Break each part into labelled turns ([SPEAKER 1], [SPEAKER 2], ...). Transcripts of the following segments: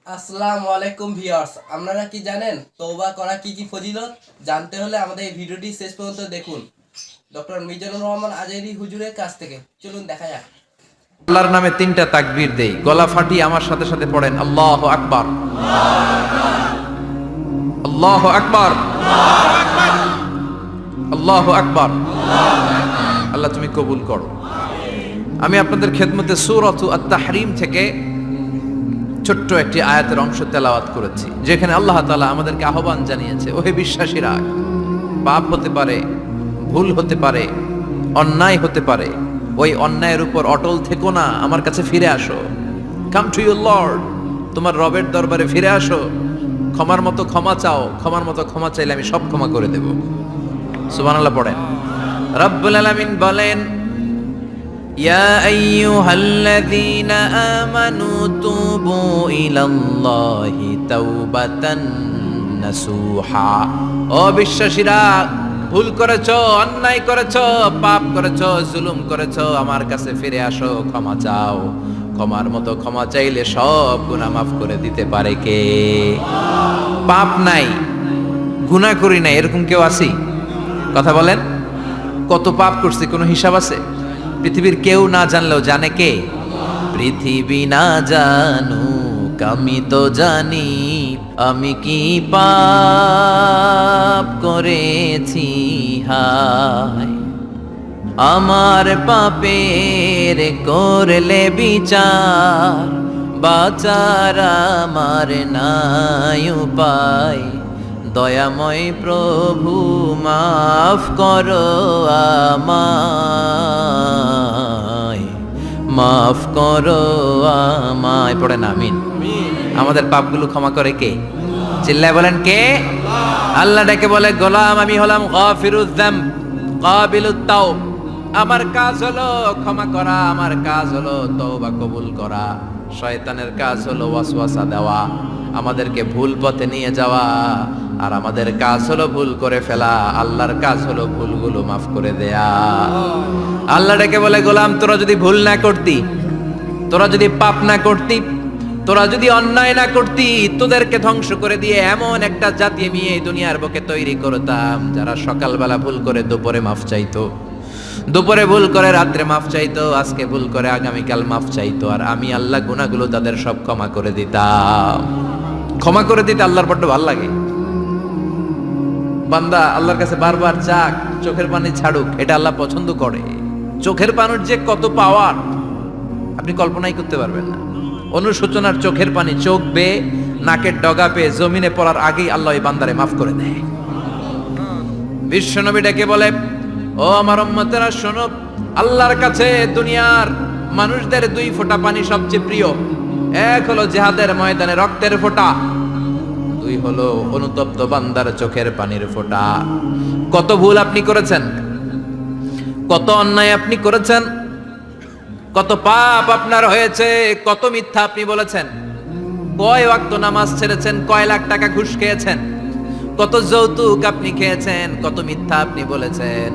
[SPEAKER 1] আসসালামু আলাইকুম ভিউয়ার্স, আপনারা কি জানেন তওবা করা কি কি ফজিলত? জানতে হলে আমাদের এই ভিডিওটি শেষ পর্যন্ত দেখুন ডক্টর মিজানুর রহমান আজহারী হুজুরের কাছ থেকে। চলুন দেখা যাক।
[SPEAKER 2] আল্লাহর নামে তিনটা তাকবীর দেই, গলা ফাটিয়ে আমার সাথে সাথে পড়েন আল্লাহু আকবার, আল্লাহু আকবার, আল্লাহু আকবার। আল্লাহ তুমি কবুল করো। আমি আপনাদের খেদমতে সূরাত আত-তাহরিম থেকে ছোট্ট একটি আয়াতের অংশ তেলাওয়াত করেছি, যেখানে আল্লাহ তাআলা আমাদেরকে আহ্বান জানিয়েছে, ওহে বিশ্বাসীরা, পাপ হতে পারে, ভুল হতে পারে, অন্যায় হতে পারে, ওই অন্যায়ের উপর অটল থেকো না, আমার কাছে ফিরে আসো। কাম টু ইউর লর্ড, তোমার রবের দরবারে ফিরে আসো, ক্ষমার মতো ক্ষমা চাও, ক্ষমার মতো ক্ষমা চাইলে আমি সব ক্ষমা করে দেব। সুবহানাল্লাহ পড়েন। রব্বুল আলামিন বলেন, ইয়া আইয়ুহাল্লাযীনা আমানু তুবু ইলাল্লাহি তাওবাতান নাসুহা। ও বিশ্বাসীরা, ভুল করেছো, অন্যায় করেছো, পাপ করেছো, জুলুম করেছো, আমার কাছে ফিরে আসো, ক্ষমা চাও। ক্ষমার মতো ক্ষমা চাইলে সব গুনাহ মাফ করে দিতে পারে কে? পাপ নাই, গুনাহ করি নাই, এরকম কেউ আছি? কথা বলেন। কত পাপ করছি কোনো হিসাব আছে? পৃথিবীর কেউ না জানলেও জানে কে? পৃথিবী না জানুক আমি তো জানি, আমি কি পাপ করেছি হায়। আমার পাপের করলে বিচার, বাঁচার আমার নাই উপায়। দয়াময় প্রভু মাফ করো আমায়, মাফ করো আমায়। পড়েন আমিন। আমাদের পাপগুলো ক্ষমা করে কে? চিল্লায় বলেন কে? আল্লাহ ডেকে বলে, গোলাম আমি হলাম গাফিরুয যাম কাবিলুত তাওব। আমার কাজ হলো ক্ষমা করা, আমার কাজ হলো তওবা কবুল করা। শয়তানের কাজ হলো ওয়াসওয়াসা দেওয়া, আমাদেরকে ভুল পথে নিয়ে যাওয়া, আর আমাদের কাজ হলো ভুল করে ফেলা। আল্লাহর কাজ হলো ভুলগুলো মাফ করে দেয়া। আল্লাহ ডেকে বলে, গোলাম তোরা যদি ভুল না করতি, তোরা যদি পাপ না করতি, তোরা যদি অন্যায় না করতি, তোদেরকে ধ্বংস করে দিয়ে এমন একটা জাতি আমি এই দুনিয়ার বুকে তৈরি করতাম, যারা সকালবেলা ভুল করে দুপুরে মাফ চাইতো, দুপুরে ভুল করে রাত্রে মাফ চাইতো, আজকে ভুল করে আগামীকাল মাফ চাইতো, আর আমি আল্লাহ গুনাহগুলো তাদের সব ক্ষমা করে দিতাম। ক্ষমা করে দিতে আল্লাহর বড্ড ভালো লাগে। বান্দা আল্লাহর কাছে বারবার চাক, চোখের পানি ছাড়ুক, এটা আল্লাহ পছন্দ করে। চোখের পানির যে কত পাওয়ার আপনি কল্পনাই করতে পারবেন না। অনুশোচনার চোখের পানি, চোখ বেয়ে নাকের ডগা পেয়ে জমিনে পড়ার আগেই আল্লাহ এই বান্দারে মাফ করে দেয়। বিশ্বনবী ডেকে বলে, ও আমার উম্মতেরা শোনো, আল্লাহর কাছে দুনিয়ার মানুষদের দুই ফোঁটা পানি সবচেয়ে প্রিয়। এক হলো জিহাদের ময়দানে রক্তের ফোঁটা, দুই হলো অনুতপ্ত বান্দার চোখের পানির ফোঁটা। কত ভুল আপনি করেছেন, কত অন্যায় আপনি করেছেন, কত পাপ আপনার হয়েছে, কত মিথ্যা আপনি বলেছেন, কয় ওয়াক্ত নামাজ ছেড়েছেন, কয় লাখ টাকা ঘুষ খেয়েছেন, কত যৌতুক আপনি খেয়েছেন, কত মিথ্যা আপনি বলেছেন।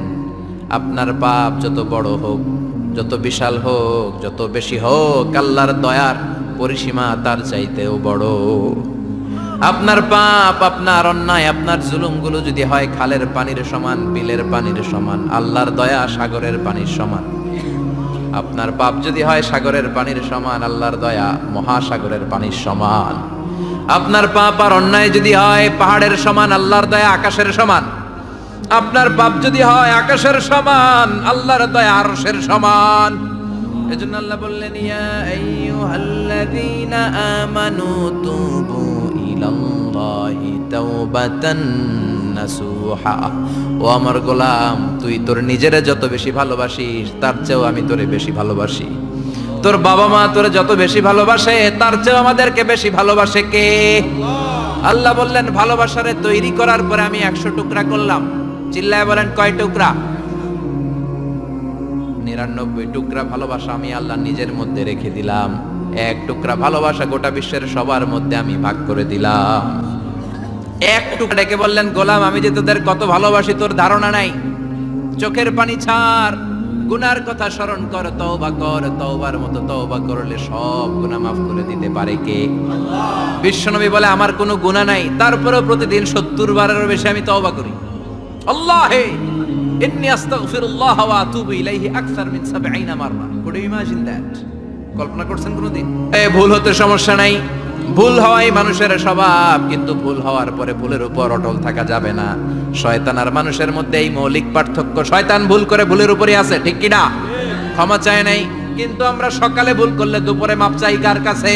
[SPEAKER 2] আপনার পাপ যত বড় হোক, যত বিশাল হোক, যত বেশি হোক, আল্লাহর দয়ার পরিসীমা তার চাইতেও বড়। আপনার পাপ, আপনার অন্যায়, আপনার জুলুমগুলো যদি হয় খালের পানির সমান, বিলের পানির সমান, আল্লাহর দয়া সাগরের পানির সমান। আপনার পাপ যদি হয় সাগরের পানির সমান, আল্লাহর দয়া মহাসাগরের পানির সমান। আপনার পাপ আর অন্যায় যদি হয় পাহাড়ের সমান, আল্লাহর দয়া আকাশের সমান। আপনার পাপ যদি হয় আকাশের সমান, আল্লাহর দয়া আরশের সমান। এজন্য আল্লাহ বললেন, ইয়া আইয়ুহাল্লাযীনা আমানু তুবু ইলাল্লাহি তাওবাতান নাসুহা। ও আমার গোলাম, তুই তোর নিজেরে যত বেশি ভালোবাসিস, তার চেয়েও আমি তোরে বেশি ভালোবাসি। তোর বাবা মা তোরে যত বেশি ভালোবাসে, তার চেয়েও আমাদেরকে বেশি ভালোবাসে কে? আল্লাহ বললেন, ভালোবাসারে তৈরি করার পরে আমি 100 টুকরা করলাম। চিল্লায় বলেন কয় টুকরা? 99 টুকরা ভালোবাসা আমি আল্লাহ নিজের মধ্যে রেখে দিলাম। 1 টুকরা ভালোবাসা গোটা বিশ্বের সবার মধ্যে আমি ভাগ করে দিলাম। 1 টুকরা ডেকে বললেন, গোলাম আমি যে তোদের কত ভালোবাসি তোর ধারণা নাই। চোখের পানি ছাড়, গুনার কথা স্মরণ কর, তওবা কর। তওবার মতো তওবা করলে সব গুনাহ মাফ করে দিতে পারে কে? আল্লাহ। বিশ্বনবী বলে আমার কোনো গুনাহ নাই, তারপরেও প্রতিদিন 70 বারেরও বেশি আমি তওবা করি। আল্লাহে ইন্নী আস্তাগফিরুল্লাহ ওয়া আতুবু ইলাইহি আকসার মিন 70 মাররা। Could you imagine that? কল্পনা করছেন কোনোদিন? ভুল হতে সমস্যা নাই, ভুল হওয়াই মানুষের স্বভাব, কিন্তু ভুল হওয়ার পরে ভুলের উপর অটল থাকা যাবে না। শয়তান আর মানুষের মধ্যে এই মৌলিক পার্থক্য। শয়তান ভুল করে ভুলের উপরই আছে, ঠিক কি না? ক্ষমা চায় নাই, কিন্তু আমরা সকালে ভুল করলে দুপুরে মাপ চাই কার কাছে?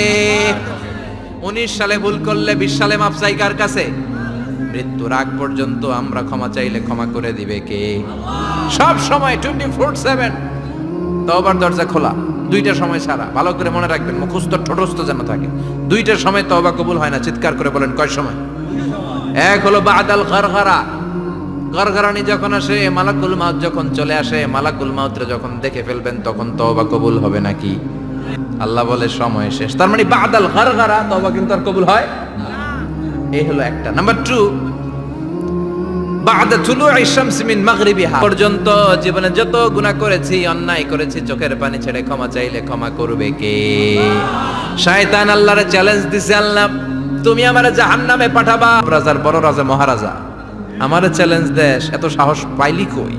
[SPEAKER 2] 19 সালে ভুল করলে 20 সালে মাপ চাই কার কাছে? মৃত্যুর আগ পর্যন্ত আমরা ক্ষমা চাইলে ক্ষমা করে দিবে কে? সব সময় 24/7 তওবার দরজা খোলা, দুইটা সময় ছাড়া। ভালো করে মনে রাখবেন, মুখস্থ ঠোঁটস্থ যেন থাকে। দুইটার সময় তওবা কবুল হয় না। চিৎকার করে বলেন কয় সময়? এক হলো বাদাল গরগরা, গরগরানি যখন আসে, মালাকুল মাউত যখন চলে আসে, মালাকুল মাউতরে যখন দেখে ফেলবেন তখন তওবা কবুল হবে নাকি? আল্লাহ বলে সময় শেষ। তার মানে বাদাল গরগরা তওবা কিন্তু আর কবুল হয় না। এই হলো একটা। নাম্বার 2, বাদা তুলুই শামস মিন মাগরিবিহা পর্যন্ত জীবনে যত গুনাহ করেছি, অন্যায় করেছি, চোখের পানি ছেড়ে ক্ষমা চাইলে ক্ষমা করবে কে? শয়তান আল্লাহরে চ্যালেঞ্জ দিছে, আল্লাহ তুমি আমারে জাহান্নামে পাঠাবা। রাজার বড় রাজা মহারাজা আমারে চ্যালেঞ্জ দেশ, এত সাহস পাইলি কই?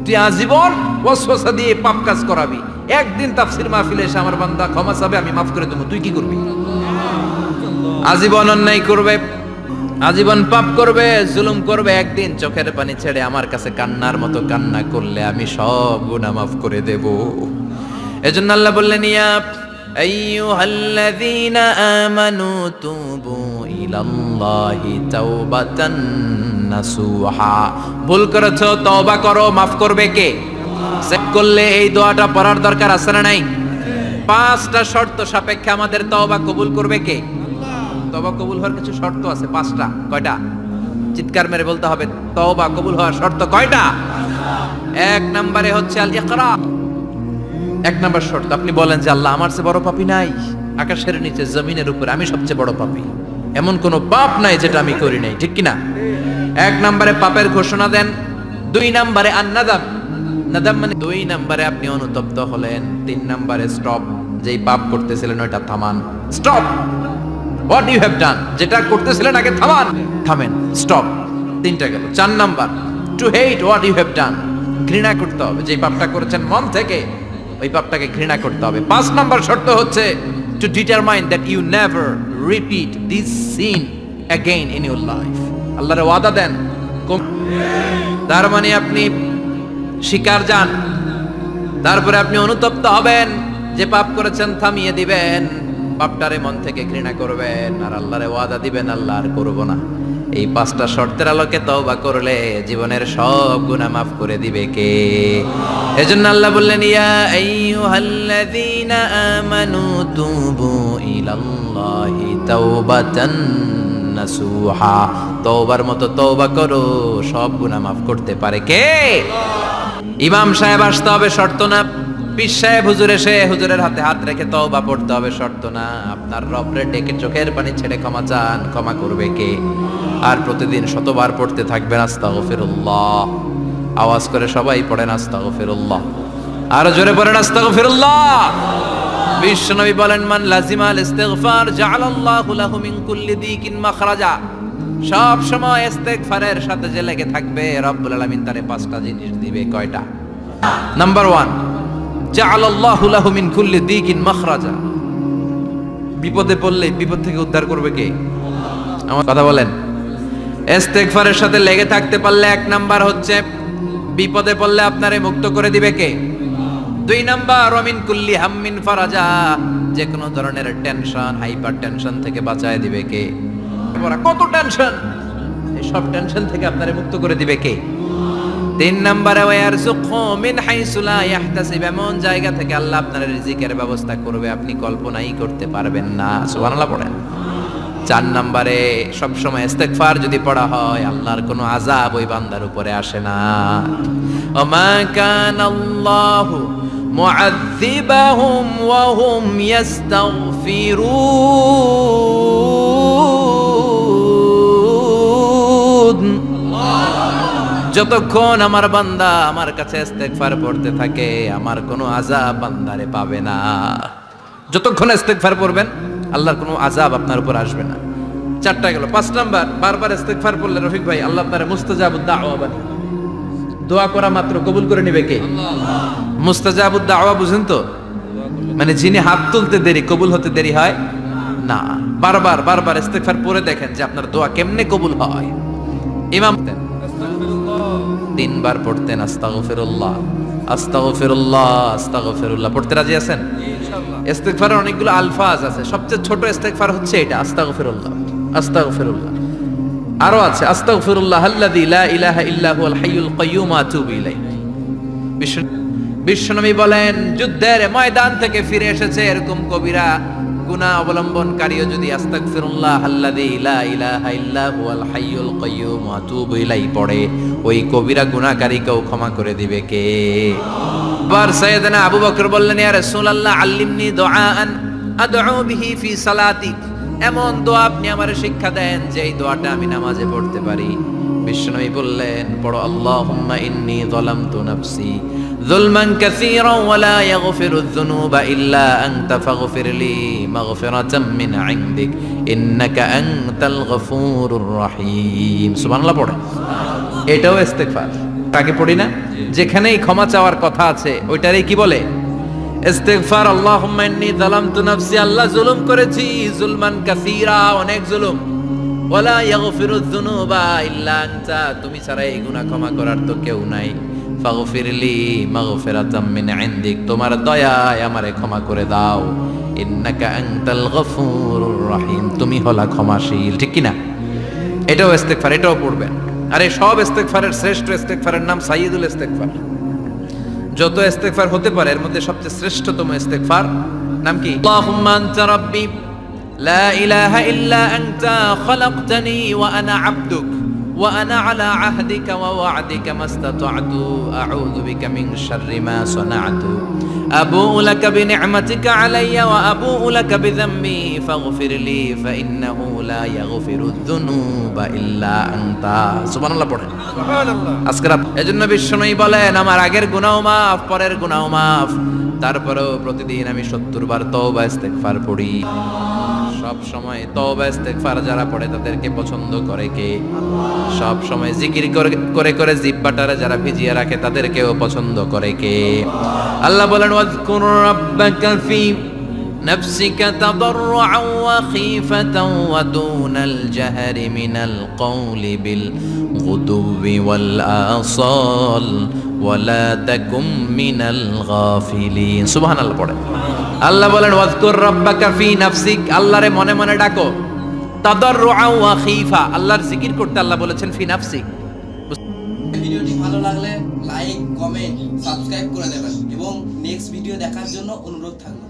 [SPEAKER 2] তুই আজীবন ওয়াসওয়াসা দিয়ে পাপ কাজ করাবি, একদিন তাফসীর মাহফিলে এসে আমার বান্দা ক্ষমা চাবে, আমি মাফ করে দেব, তুই কি করবি? আজীবন অন্যায় করবে, আজীবন পাপ করবে, জুলুম করবে, একদিন চোখের পানি ছেড়ে আমার কাছে কান্নার মতো কান্না করলে আমি সব গুনাহ মাফ করে দেব। এজন্য আল্লাহ বললেন, ইয়া আইয়ুহাল্লাযীনা আমানু তুবু ইলাল্লাহি তাওবাতান নাসুহা। ভুল করেছো, তওবা করো, মাফ করবে কে? চেক করলে এই দোয়াটা পড়ার দরকার আছে না নাই? 5টা শর্ত সাপেক্ষে আমাদের তওবা কবুল করবে কে? তওবা কবুল হওয়ার কিছু শর্ত আছে 5টা। কয়টা? চিৎকার মেরে বলতে হবে, তওবা কবুল হওয়ার শর্ত কয়টা? 1 নম্বরে হচ্ছে আল ইকরা। 1 নম্বর শর্ত, আপনি বলেন যে আল্লাহ আমার চেয়ে বড় পাপী নাই, আকাশের নিচে জমিনের উপরে আমি সবচেয়ে বড় পাপী, এমন কোন পাপ নাই যেটা আমি করি নাই, ঠিক কি না? 1 নম্বরে পাপের ঘোষণা দেন। 2 নম্বরে আন-নাদাম, নাদাম মানে 2 নম্বরে আপনি অনুতপ্ত হলেন। 3 নম্বরে স্টপ, যেই পাপ করতেছিলেন ওইটা থামান, stop. What you have done, যেটা করতেছিলেন আগে থামান, থামেন, স্টপ। 3টা গেল। 4 number, to hate what you have done, ঘৃণা করতে হবে, যে পাপটা করেছেন মন থেকে ওই পাপটাকে ঘৃণা করতে হবে। 5 নাম্বার শর্ত হচ্ছে to determine that you never repeat this sin again in your life. আল্লাহর ওয়াদা দেন, তার মানে আপনি শিকার যান, তারপরে আপনি অনুতপ্ত হবেন, যে পাপ করেছেন থামিয়ে দিবেন, পাপটারে মন থেকে ঘৃণা করবেন, আর আল্লাহরে ওয়াদা দিবেন আল্লাহ আর করব না। এই 5টা শর্তের আলোকে তওবা করলে জীবনের সব গুনাহ মাফ করে দিবে কে? এজন্য আল্লাহ বললেন, ইয়া আইয়ুহাল্লাযীনা আমানু তুবু ইলাল্লাহি তাওবাতান নাসুহা। তওবার মতো তওবা করো, সব গুনাহ মাফ করতে পারে কে? ইমাম সাহেব আসতে হবে, শর্ত না। পীর সাহেব হুজুর এসে হুজুরের হাতে হাত রেখে তওবা পড়তে হবে, শর্ত না। আপনার রবরে ডেকে চোখের পানি ছেড়ে ক্ষমা চান, ক্ষমা করবে কে? আর প্রতিদিন শতবার পড়তে থাকবেন আস্তাগফিরুল্লাহ। আওয়াজ করে সবাই পড়েন আস্তাগফিরুল্লাহ, আর জোরে পড়েন আস্তাগফিরুল্লাহ। বিশ্বনবী বলেন, মান লাজিমাল ইস্তিগফার জাআলাল্লাহু লাহু মিন কুল্লি দিকিন মাখরাজা। সব সময় ইস্তিগফারের সাথে যে লেগে থাকবে, রব্বুল আলামিন তারে 5টা জিনিস দিবে। কয়টা? নাম্বার 1, জাআলাল্লাহু লাহু মিন কুল্লি দিকিন মাখরাজা। বিপদে পড়লে বিপদ থেকে উদ্ধার করবে কে? আমার কথা বলেন। ইস্তিগফারের সাথে লেগে থাকতে পারলে 1 নাম্বার হচ্ছে বিপদে পড়লে আপনারে মুক্ত করে দিবে কে? 2 নাম্বার, ওয়া মিন কুল্লি হাম্মিন ফারাজা। যে কোনো ধরনের টেনশন, হাইপার টেনশন থেকে বাঁচায় দিবে কে? কত টেনশন, এই সব টেনশন থেকে আপনারে মুক্ত করে দিবে কে? 3 নম্বরে ওয়ারযুকহু মিন হাইসু লা ইয়াহতাসিব। এমন জায়গা থেকে আল্লাহ আপনার রিজিকের ব্যবস্থা করবে আপনি কল্পনাই করতে পারবেন না। সুবহানাল্লাহ পড়েন। 4 নম্বরে সব সময় ইস্তিগফার যদি পড়া হয়, আল্লাহর কোনো আযাব ওই বান্দার উপরে আসে না। ওমা কানাল্লাহু মুআযযিবাহুম ওয়া হুম ইস্তাগফিরুন। যতক্ষণ আমার বান্দা আমার কাছে ইস্তিগফার পড়তে থাকে, আমার কোনো আযাব বান্দারে পাবে না। যতক্ষণ ইস্তিগফার পড়বেন, আল্লাহর কোনো আযাব আপনার উপর আসবে না। চারটা গেল। 5 নাম্বার, বারবার ইস্তেগফার পড়লে রফিক ভাই আল্লাহ তাআলা মুস্তাজাবুদ দাওয়া বানায়। দোয়া করা মাত্র কবুল করে নেবে কে? মুস্তাজাবুদ দাওয়া বুঝেন তো? মানে যিনি হাত তুলতে দেরি কবুল হতে দেরি হয় না। বারবার বারবার ইস্তেগফার পড়ে দেখেন যে আপনার দোয়া কেমনে কবুল হয়। ইমাম 3 বার পড়তেন আস্তাগফিরুল্লাহ আস্তাগফিরুল্লাহ আস্তাগফিরুল্লাহ। পড়তে রাজি আছেন? ইনশাআল্লাহ। ইস্তেগফারের অনেকগুলো আলফাজ আছে, সবচেয়ে ছোট ইস্তেগফার হচ্ছে এটা, আস্তাগফিরুল্লাহ আস্তাগফিরুল্লাহ। আরো আছে আস্তাগফিরুল্লাহ আল্লাযী লা ইলাহা ইল্লা হুয়াল হাইয়ুল কাইয়্যুম আতুবু ইলাইহি। বিশ্বনবী বলেন, যুদ্ধের ময়দান থেকে ফিরে এসেছে এরকম কবিরা গুনাহ অবলম্বনকারীও যদি আস্তাগফিরুল্লাহ আল্লাযী লা ইলাহা ইল্লা হুয়াল হাইয়ুল কাইয়্যুম আতুবু ইলাইহি পড়ে, ওই কবিরা গুনাহকারীকেও ক্ষমা করে দিবে কে? আবার সাইয়েদনা আবু বকর বললেন, ইয়া রাসূলুল্লাহ আল্লিমনি দুআআন আদউ বিহি ফি সালাতি, এমন দোয়া আপনি আমারে শিক্ষা দেন যে এই দোয়াটা আমি নামাজে পড়তে পারি। বিশ্বনবী বললেন, পড়ো আল্লাহুম্মা ইন্নী যালামতু নাফসি যুলমান কাসীরান ওয়া লা ইয়াগফিরুয যুনুবা ইল্লা আনতা ফাগফিরলি মাগফিরাতাম মিন ইনদিক ইন্নাকা আনতাল গফুরুর রহিম। সুবহানাল্লাহ পড়ে। এটাও ইস্তেগফার। আগে পড়ি না? যেখানেই ক্ষমা চাওয়ার কথা আছে ওইটারই কি বলে? ইস্তেগফার। আল্লাহুম্মা ইন্নী যালামতু নাফসি, আল্লাহ জুলুম করেছি, যুলমান কাসীরা, অনেক জুলুম, ওয়ালা ইয়াগফিরুয যুনুবা ইল্লা আনতা, তুমি ছাড়া এই গুনাহ ক্ষমা করার তো কেউ নাই। ফাগফিরলি মাগফিরাতাম মিন ইনদিক, তোমার দয়ায় আমারে ক্ষমা করে দাও। ইন্নাকা আনতাল গফুরুর রহিম, তুমি হলা ক্ষমাশীল। ঠিক কি না? এটাও ইস্তেগফার, এটাও পড়বেন। আরে সব ইস্তেগফারের শ্রেষ্ঠ ইস্তেগফারের নাম সাইয়্যিদুল ইস্তেগফার। যত ইস্তেগফার হতে পারে এর মধ্যে সবচেয়ে শ্রেষ্ঠতম ইস্তেগফার নাম কি? আল্লাহুম্মা আনতা রাব্বি লা ইলাহা ইল্লা আনতা খালাকতানি ওয়া আনা আবদুক ওয়া আনা আলা আহদিকা ওয়া ওয়া'দিকা মাস্তাতা'তু আউযু বিকা মিন শাররি মা সানা'তু আবুউ লাকা বিনি'মাতিকা আলাইয়া ওয়া আবুউ লাকা বিযামবি ফাগফিরলি ফাইন্নাহু লা ইয়াগফিরুয যুনুবা ইল্লা আনতা। সুবহানাল্লাহ পড়েন। সুবহানাল্লাহ। আজকে এজন্য বিশ্বনবী বলেন, আমার আগের গুনাহ মাফ, পরের গুনাহ মাফ, তারপরেও প্রতিদিন আমি 70 বার তওবা ইস্তেগফার পড়ি। সব সময় তওবা ইস্তেগফার যারা পড়ে তাদেরকে পছন্দ করে কে? সব সময় জিকির করে করে জিহ্বাটারে যারা ভিজিয়ে রাখে তাদেরকেও পছন্দ করে কে? আল্লাহ বলেন, ওয়াজকুর রাব্বাকা ফি নাফসিকা তাদাররুআন ওয়া খীফাতান ওয়া দুনাল জাহরি মিনাল কওলি বিল গুদুবি ওয়াল আসাল ওয়ালা তাকুম মিনাল গাফিলিন। সুবহানাল্লাহ পড়ে। আল্লাহ বলেন, ওয়াজকুর রাব্বাকা ফি নাফসিক, আল্লাহরে মনে মনে ডাকো। তাদাররুআন ওয়া খীফা, আল্লাহর জিকির করতে আল্লাহ বলেছেন ফি নাফসিক।
[SPEAKER 1] ভিডিওটি ভালো লাগলে লাইক, কমেন্ট, সাবস্ক্রাইব করে দেবেন এবং নেক্সট ভিডিও দেখার জন্য অনুরোধ থাকলো।